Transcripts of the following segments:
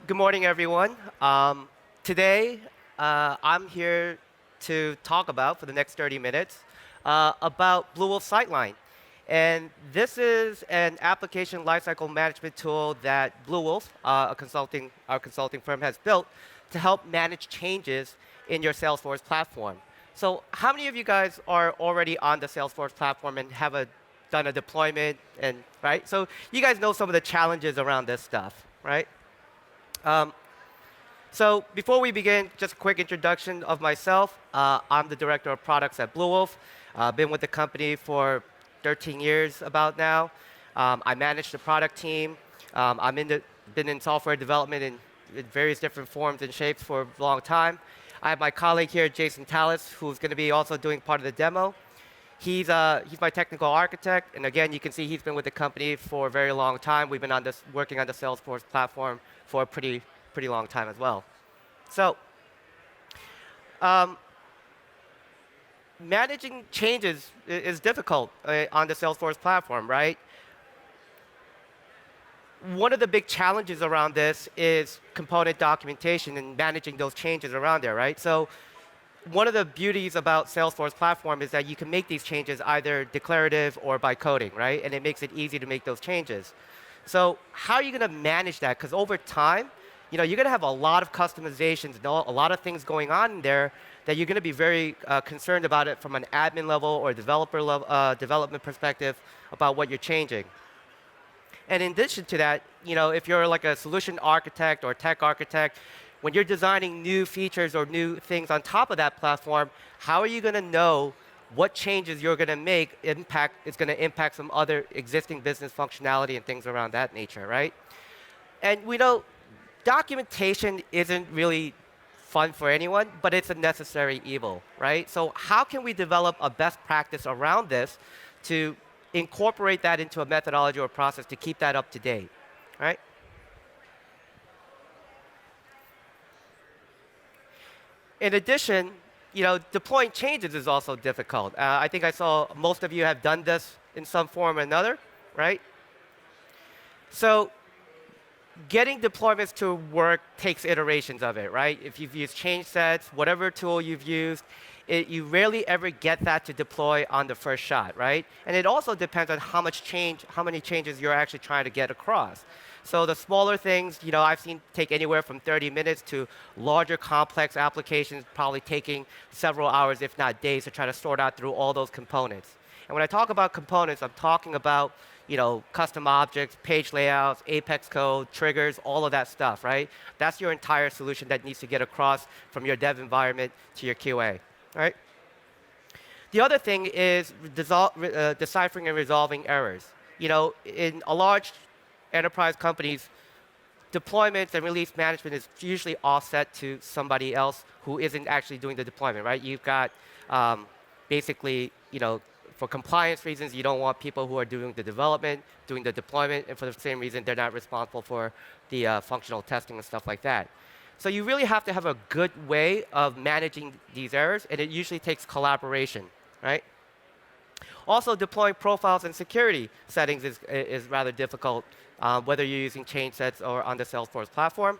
Good morning, everyone. Today, I'm here to talk about, for the next 30 minutes, about Bluewolf Sightline. And this is an application lifecycle management tool that Bluewolf, our consulting firm, has built to help manage changes in your Salesforce platform. So how many of you guys are already on the Salesforce platform and have done a deployment? Right? So you guys know some of the challenges around this stuff, right? Um, so before we begin, just a quick introduction of myself. I'm the director of products at Bluewolf. Been with the company for 13 years about now. I manage the product team. Been in software development in various different forms and shapes for a long time. I have my colleague here, Jason Tallis, who's going to be also doing part of the demo. He's my technical architect, and again, you can see he's been with the company for a very long time. We've been working on the Salesforce platform for a pretty long time as well. So, managing changes is difficult on the Salesforce platform, right? One of the big challenges around this is component documentation and managing those changes around there, right? So one of the beauties about Salesforce platform is that you can make these changes either declarative or by coding, right? And it makes it easy to make those changes. So how are you going to manage that? Because over time, you're going to have a lot of customizations and a lot of things going on in there that you're going to be very concerned about it from an admin level or developer level, development perspective about what you're changing. And in addition to that, if you're like a solution architect or tech architect, when you're designing new features or new things on top of that platform, how are you going to know what changes you're going to make is going to impact some other existing business functionality and things around that nature, right? And we know documentation isn't really fun for anyone, but it's a necessary evil, right? So how can we develop a best practice around this to incorporate that into a methodology or process to keep that up to date, right? In addition, deploying changes is also difficult. I think I saw most of you have done this in some form or another, right? So getting deployments to work takes iterations of it, right? If you've used change sets, whatever tool you've used, you rarely ever get that to deploy on the first shot, right? And it also depends on how many changes you're actually trying to get across. So the smaller things, I've seen take anywhere from 30 minutes to larger complex applications probably taking several hours, if not days, to try to sort out through all those components. And when I talk about components, I'm talking about custom objects, page layouts, Apex code, triggers, all of that stuff, right? That's your entire solution that needs to get across from your dev environment to your QA, right? The other thing is deciphering and resolving errors. In a large enterprise companies, deployments and release management is usually offset to somebody else who isn't actually doing the deployment, right? You've got basically, for compliance reasons, you don't want people who are doing the development, doing the deployment, and for the same reason, they're not responsible for the functional testing and stuff like that. So you really have to have a good way of managing these errors, and it usually takes collaboration, right? Also, deploying profiles and security settings is rather difficult, whether you're using change sets or on the Salesforce platform.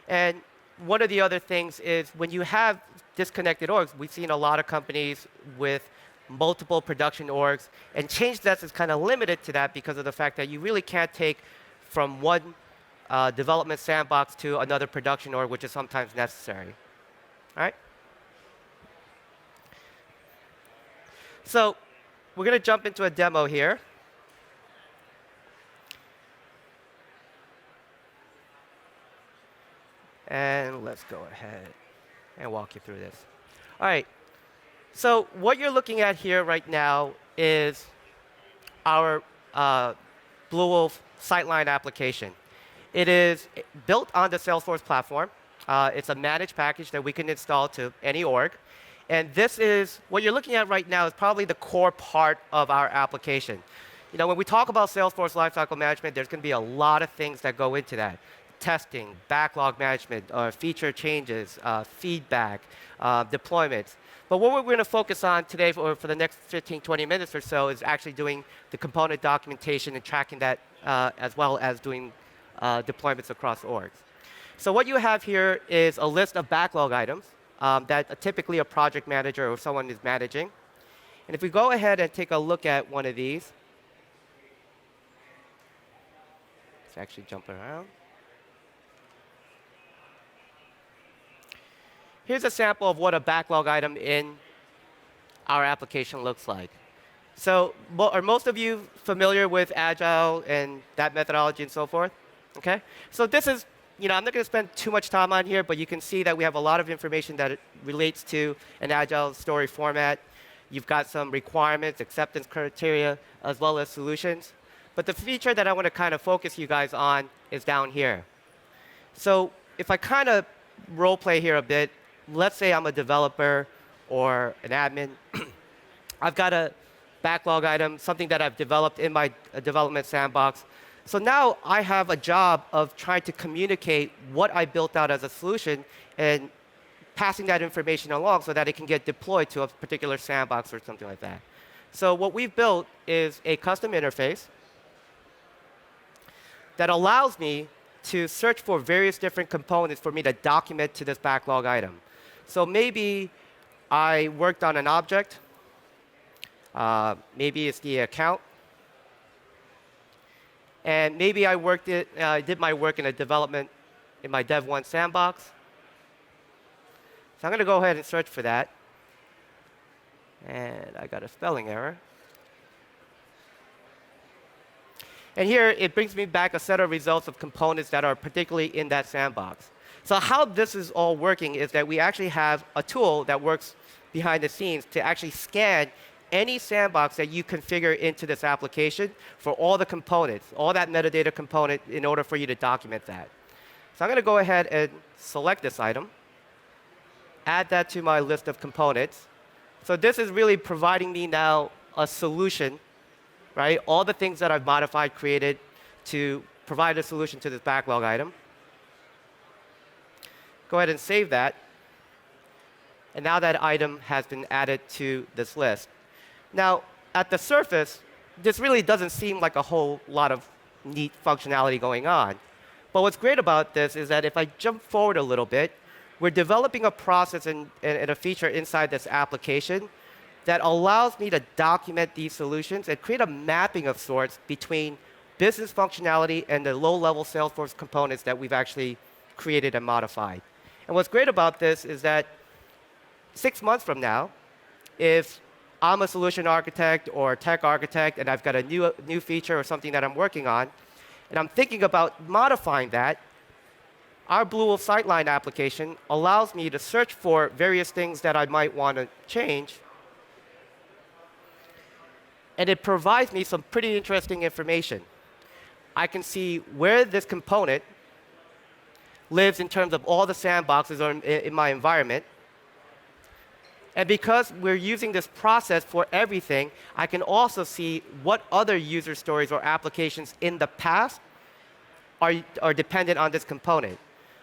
And one of the other things is when you have disconnected orgs, we've seen a lot of companies with multiple production orgs, and change sets is kind of limited to that because of the fact that you really can't take from one development sandbox to another production org, which is sometimes necessary. All right? So we're going to jump into a demo here. And let's go ahead and walk you through this. All right. So what you're looking at here right now is our Bluewolf Sightline application. It is built on the Salesforce platform. It's a managed package that we can install to any org. And this is what you're looking at right now is probably the core part of our application. When we talk about Salesforce lifecycle management, there's going to be a lot of things that go into that. Testing, backlog management, feature changes, feedback, deployments. But what we're going to focus on today for the next 15, 20 minutes or so is actually doing the component documentation and tracking that as well as doing deployments across orgs. So what you have here is a list of backlog items that typically a project manager or someone is managing. And if we go ahead and take a look at one of these, let's actually jump around. Here's a sample of what a backlog item in our application looks like. So are most of you familiar with Agile and that methodology and so forth? Okay. So this is, I'm not going to spend too much time on here, but you can see that we have a lot of information that it relates to an Agile story format. You've got some requirements, acceptance criteria, as well as solutions. But the feature that I want to kind of focus you guys on is down here. So if I kind of role play here a bit, let's say I'm a developer or an admin. I've got a backlog item, something that I've developed in my development sandbox. So now I have a job of trying to communicate what I built out as a solution and passing that information along so that it can get deployed to a particular sandbox or something like that. So what we've built is a custom interface that allows me to search for various different components for me to document to this backlog item. So maybe I worked on an object. Maybe it's the account. And maybe I did my work in a development in my Dev1 sandbox. So I'm going to go ahead and search for that. And I got a spelling error. And here, it brings me back a set of results of components that are particularly in that sandbox. So how this is all working is that we actually have a tool that works behind the scenes to actually scan any sandbox that you configure into this application for all the components, all that metadata component, in order for you to document that. So I'm going to go ahead and select this item, add that to my list of components. So this is really providing me now a solution, right? All the things that I've modified, created to provide a solution to this backlog item. Go ahead and save that. And now that item has been added to this list. Now, at the surface, this really doesn't seem like a whole lot of neat functionality going on. But what's great about this is that if I jump forward a little bit, we're developing a process and a feature inside this application that allows me to document these solutions and create a mapping of sorts between business functionality and the low-level Salesforce components that we've actually created and modified. And what's great about this is that 6 months from now, if I'm a solution architect or a tech architect and I've got a new feature or something that I'm working on, and I'm thinking about modifying that, our Bluewolf Sightline application allows me to search for various things that I might want to change. And it provides me some pretty interesting information. I can see where this component lives in terms of all the sandboxes or in my environment. And because we're using this process for everything, I can also see what other user stories or applications in the past are dependent on this component.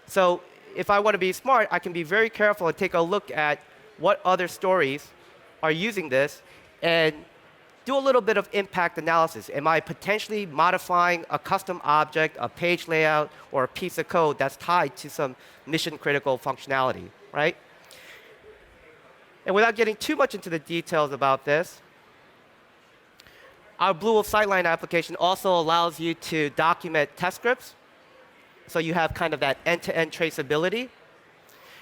So if I want to be smart, I can be very careful and take a look at what other stories are using this and do a little bit of impact analysis. Am I potentially modifying a custom object, a page layout, or a piece of code that's tied to some mission-critical functionality, right? And without getting too much into the details about this, our Bluewolf Sightline application also allows you to document test scripts. So you have kind of that end-to-end traceability.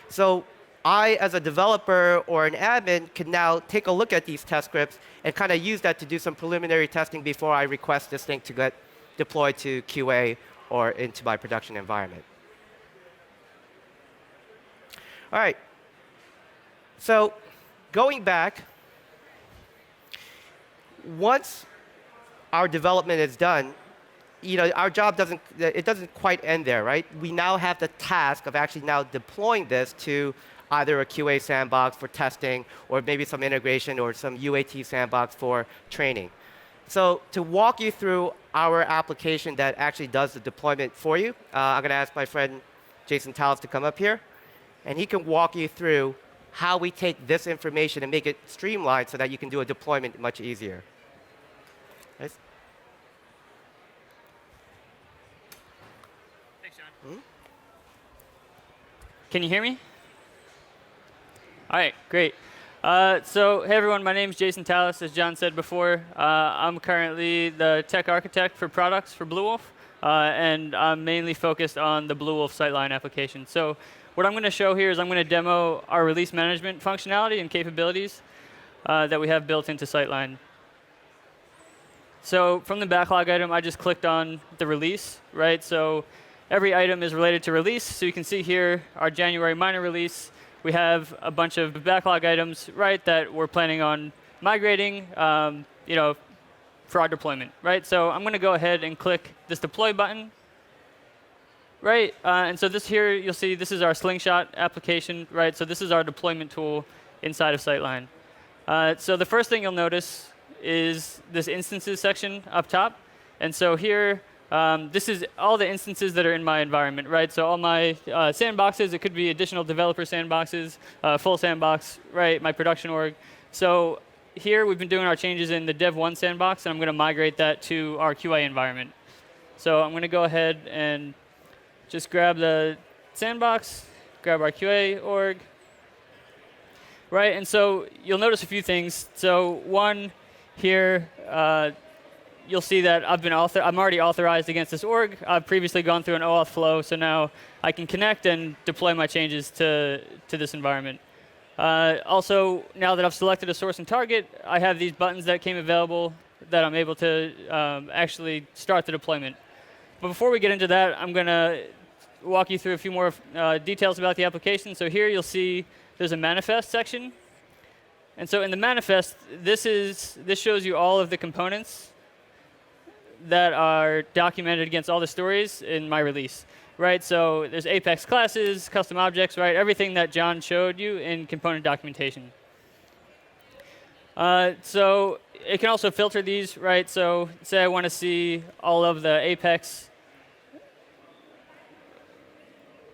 So I, as a developer or an admin, can now take a look at these test scripts and kind of use that to do some preliminary testing before I request this thing to get deployed to QA or into my production environment. All right. So going back, once our development is done, our job doesn't quite end there, right? We now have the task of actually now deploying this to either a QA sandbox for testing or maybe some integration or some UAT sandbox for training. So to walk you through our application that actually does the deployment for you, I'm going to ask my friend Jason Talis to come up here, and he can walk you through how we take this information and make it streamlined so that you can do a deployment much easier. Nice. Thanks, John. Can you hear me? All right, great. So, hey everyone, my name is Jason Tallis. As John said before, I'm currently the tech architect for products for Bluewolf, and I'm mainly focused on the Bluewolf Sightline application. So, what I'm going to show here is I'm going to demo our release management functionality and capabilities that we have built into Sightline. So, from the backlog item, I just clicked on the release, right? So, every item is related to release. So, you can see here our January minor release. We have a bunch of backlog items, right, that we're planning on migrating, for our deployment, right? So I'm going to go ahead and click this deploy button, right? And so this here, you'll see this is our Slingshot application, right? So this is our deployment tool inside of Sightline. So the first thing you'll notice is this instances section up top. And so here, this is all the instances that are in my environment, right? So all my sandboxes, it could be additional developer sandboxes, full sandbox, right? My production org. So here we've been doing our changes in the dev1 sandbox, and I'm going to migrate that to our QA environment. So I'm going to go ahead and just grab the sandbox, grab our QA org, right? And so you'll notice a few things. So one here, you'll see that I'm already authorized against this org. I've previously gone through an OAuth flow, so now I can connect and deploy my changes to this environment. Also, now that I've selected a source and target, I have these buttons that came available that I'm able to actually start the deployment. But before we get into that, I'm going to walk you through a few more details about the application. So here you'll see there's a manifest section. And so in the manifest, this shows you all of the components that are documented against all the stories in my release, right? So there's Apex classes, custom objects, right? Everything that John showed you in component documentation. So it can also filter these, right? So say I want to see all of the Apex,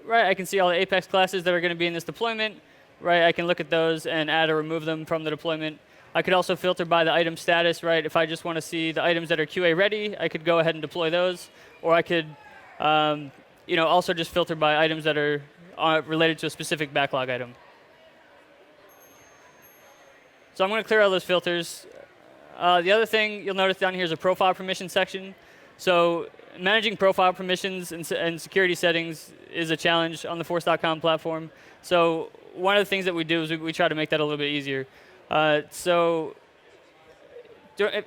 right? I can see all the Apex classes that are going to be in this deployment, right? I can look at those and add or remove them from the deployment. I could also filter by the item status, right? If I just want to see the items that are QA ready, I could go ahead and deploy those. Or I could also just filter by items that are related to a specific backlog item. So I'm going to clear all those filters. The other thing you'll notice down here is a profile permission section. So managing profile permissions and security settings is a challenge on the Force.com platform. So one of the things that we do is we try to make that a little bit easier. So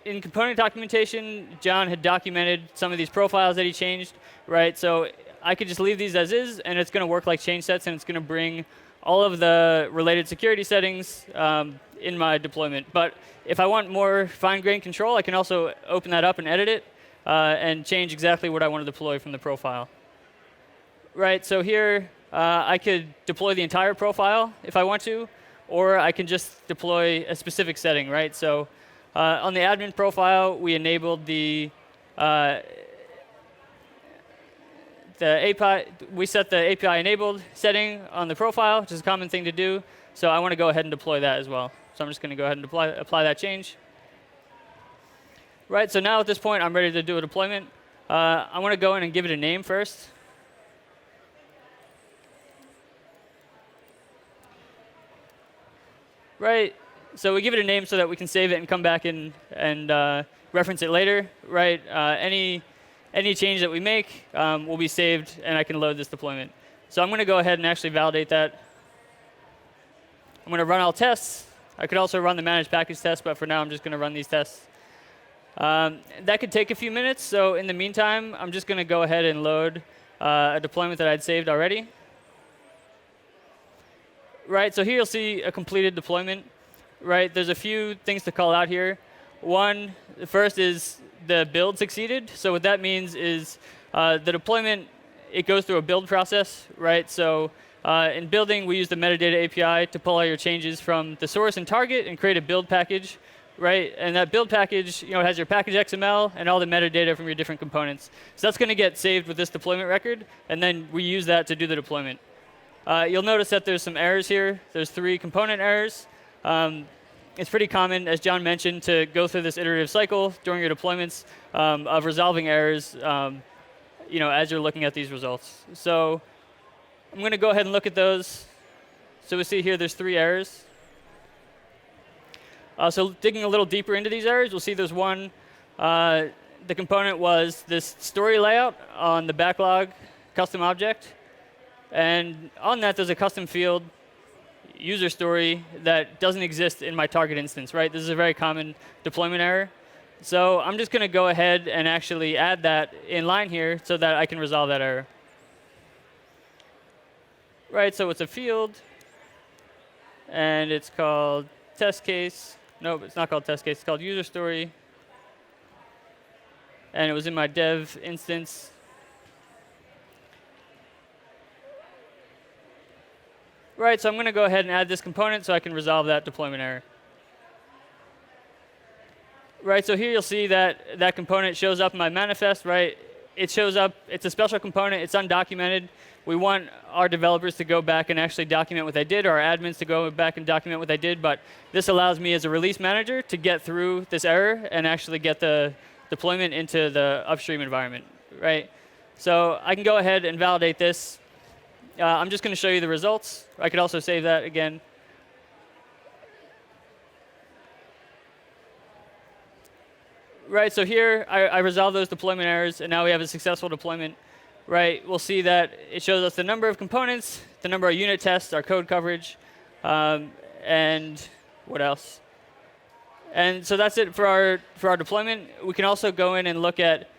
in component documentation, John had documented some of these profiles that he changed, right? So I could just leave these as is, and it's going to work like change sets, and it's going to bring all of the related security settings in my deployment. But if I want more fine-grained control, I can also open that up and edit it and change exactly what I want to deploy from the profile. Right, so here I could deploy the entire profile if I want to, or I can just deploy a specific setting, right? So on the admin profile, we enabled the API. We set the API enabled setting on the profile, which is a common thing to do. So I want to go ahead and deploy that as well. So I'm just going to go ahead and apply that change. Right, so now at this point, I'm ready to do a deployment. I want to go in and give it a name first. Right, so we give it a name so that we can save it and come back and reference it later. Right, any change that we make will be saved, and I can load this deployment. So I'm going to go ahead and actually validate that. I'm going to run all tests. I could also run the managed package test, but for now, I'm just going to run these tests. That could take a few minutes. So in the meantime, I'm just going to go ahead and load a deployment that I'd saved already. Right, so here you'll see a completed deployment. Right, there's a few things to call out here. One, the first is the build succeeded. So what that means is the deployment, it goes through a build process, right? So in building, we use the metadata API to pull all your changes from the source and target and create a build package, right? And that build package, has your package XML and all the metadata from your different components. So that's going to get saved with this deployment record, and then we use that to do the deployment. You'll notice that there's some errors here. There's 3 component errors. It's pretty common, as John mentioned, to go through this iterative cycle during your deployments of resolving errors, as you're looking at these results. So I'm going to go ahead and look at those. So we see here there's 3 errors. So digging a little deeper into these errors, we'll see there's one. The component was this story layout on the backlog custom object. And on that, there's a custom field, user story, that doesn't exist in my target instance, right? This is a very common deployment error. So I'm just going to go ahead and actually add that in line here so that I can resolve that error. Right, so it's a field, and it's called test case. Nope, it's not called test case. It's called user story. And it was in my dev instance. Right, so I'm going to go ahead and add this component so I can resolve that deployment error. Right, so here you'll see that that component shows up in my manifest, right? It shows up, it's a special component, it's undocumented. We want our developers to go back and actually document what they did, or our admins to go back and document what they did, but this allows me as a release manager to get through this error and actually get the deployment into the upstream environment, right? So I can go ahead and validate this. I'm just going to show you the results. I could also save that again. Right, so here I resolved those deployment errors, and now we have a successful deployment. Right, we'll see that it shows us the number of components, the number of unit tests, our code coverage, and what else? And so that's it for our deployment. We can also go in and look at,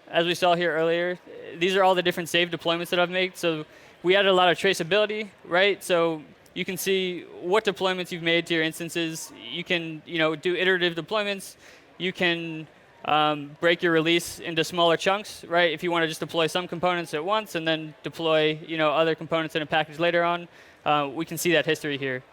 as we saw here earlier, these are all the different saved deployments that I've made. So we added a lot of traceability, right? So you can see what deployments you've made to your instances. You can, do iterative deployments. You can break your release into smaller chunks, right? If you want to just deploy some components at once and then deploy, other components in a package later on, we can see that history here.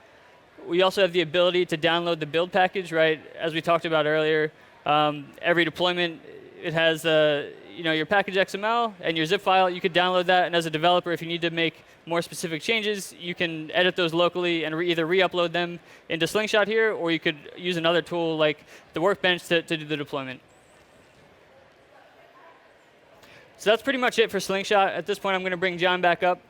We also have the ability to download the build package, right? As we talked about earlier, every deployment, it has your package XML and your zip file. You could download that, and as a developer, if you need to make more specific changes, you can edit those locally and either re-upload them into Slingshot here, or you could use another tool like the Workbench to do the deployment. So that's pretty much it for Slingshot. At this point, I'm going to bring John back up.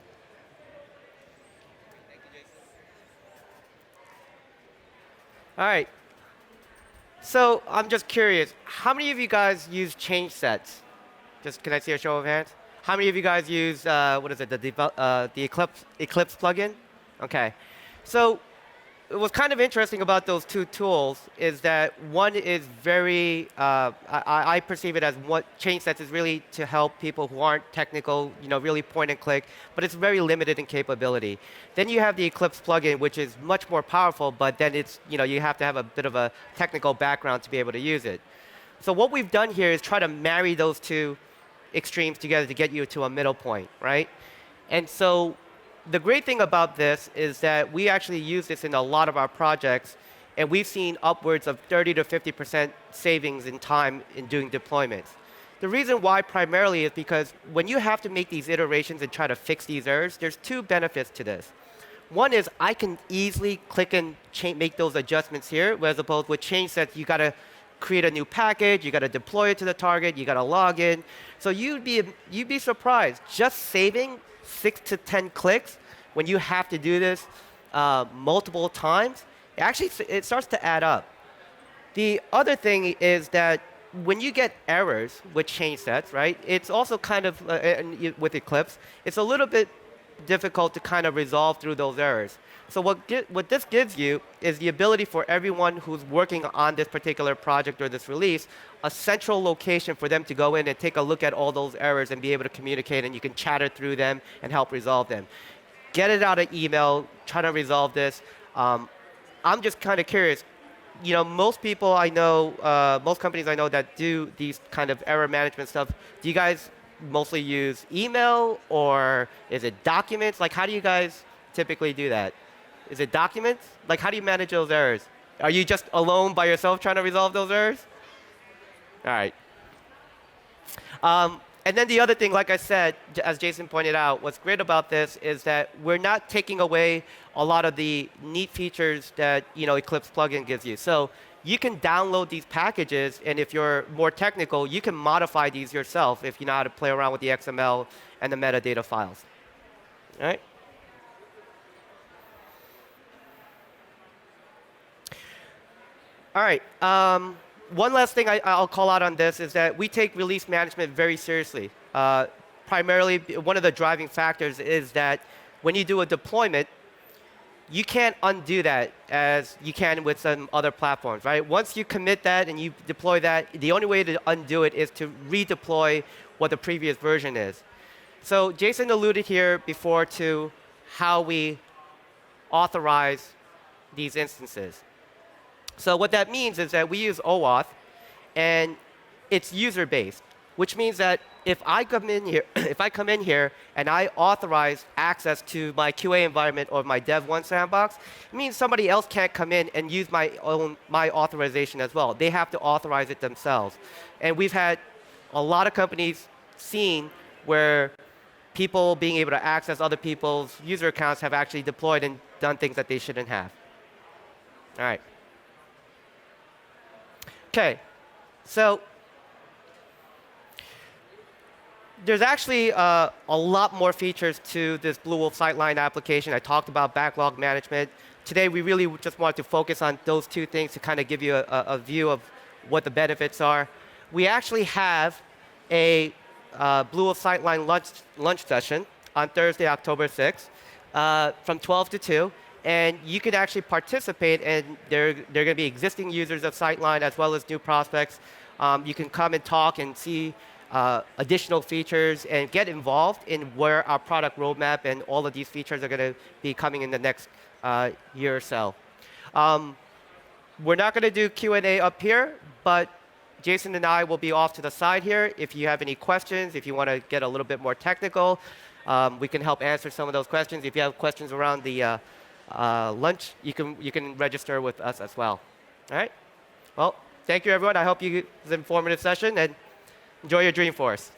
All right. So I'm just curious, how many of you guys use change sets? Just can I see a show of hands? How many of you guys use the Eclipse plugin? Okay. So what's kind of interesting about those two tools is that one is very, I perceive it as what change sets is really to help people who aren't technical, really point and click, but it's very limited in capability. Then you have the Eclipse plugin, which is much more powerful, but then it's, you have to have a bit of a technical background to be able to use it. So what we've done here is try to marry those two extremes together to get you to a middle point, right? And so the great thing about this is that we actually use this in a lot of our projects, and we've seen upwards of 30 to 50% savings in time in doing deployments. The reason why primarily is because when you have to make these iterations and try to fix these errors, there's two benefits to this. One is I can easily click and make those adjustments here, whereas opposed with change sets, you got to create a new package, you got to deploy it to the target, you got to log in. So you'd be surprised. Just saving 6 to 10 clicks when you have to do this multiple times, it starts to add up. The other thing is that when you get errors with change sets, right, it's also kind of, with Eclipse, it's a little bit difficult to kind of resolve through those errors. So what this gives you is the ability for everyone who's working on this particular project or this release, a central location for them to go in and take a look at all those errors and be able to communicate, and you can chatter through them and help resolve them. Get it out of email, try to resolve this. I'm just kind of curious. Most people I know, most companies I know that do these kind of error management stuff, do you guys mostly use email, or is it documents? Like, how do you guys typically do that? Is it documents? Like, how do you manage those errors? Are you just alone by yourself trying to resolve those errors? All right. And then the other thing, like I said, as Jason pointed out, what's great about this is that we're not taking away a lot of the neat features that Eclipse plugin gives you. So you can download these packages, and if you're more technical, you can modify these yourself if you know how to play around with the XML and the metadata files. All right? All right. One last thing I'll call out on this is that we take release management very seriously. Primarily, one of the driving factors is that when you do a deployment, you can't undo that as you can with some other platforms, right? Once you commit that and you deploy that, the only way to undo it is to redeploy what the previous version is. So Jason alluded here before to how we authorize these instances. So what that means is that we use OAuth, and it's user-based, which means that if I come in here, if I come in here and I authorize access to my QA environment or my Dev1 sandbox, it means somebody else can't come in and use my authorization as well. They have to authorize it themselves. And we've had a lot of companies seen where people being able to access other people's user accounts have actually deployed and done things that they shouldn't have. All right. Okay, so there's actually a lot more features to this Bluewolf Sightline application. I talked about backlog management. Today, we really just wanted to focus on those two things to kind of give you a view of what the benefits are. We actually have a Bluewolf Sightline lunch session on Thursday, October 6th, from 12 to 2. And you can actually participate, and there are going to be existing users of Sightline as well as new prospects. You can come and talk and see additional features and get involved in where our product roadmap and all of these features are going to be coming in the next year or so. We're not going to do Q&A up here, but Jason and I will be off to the side here. If you have any questions, if you want to get a little bit more technical, we can help answer some of those questions. If you have questions around the lunch, you can register with us as well. All right? Well, thank you, everyone. I hope you it was an informative session, and enjoy your Dreamforce.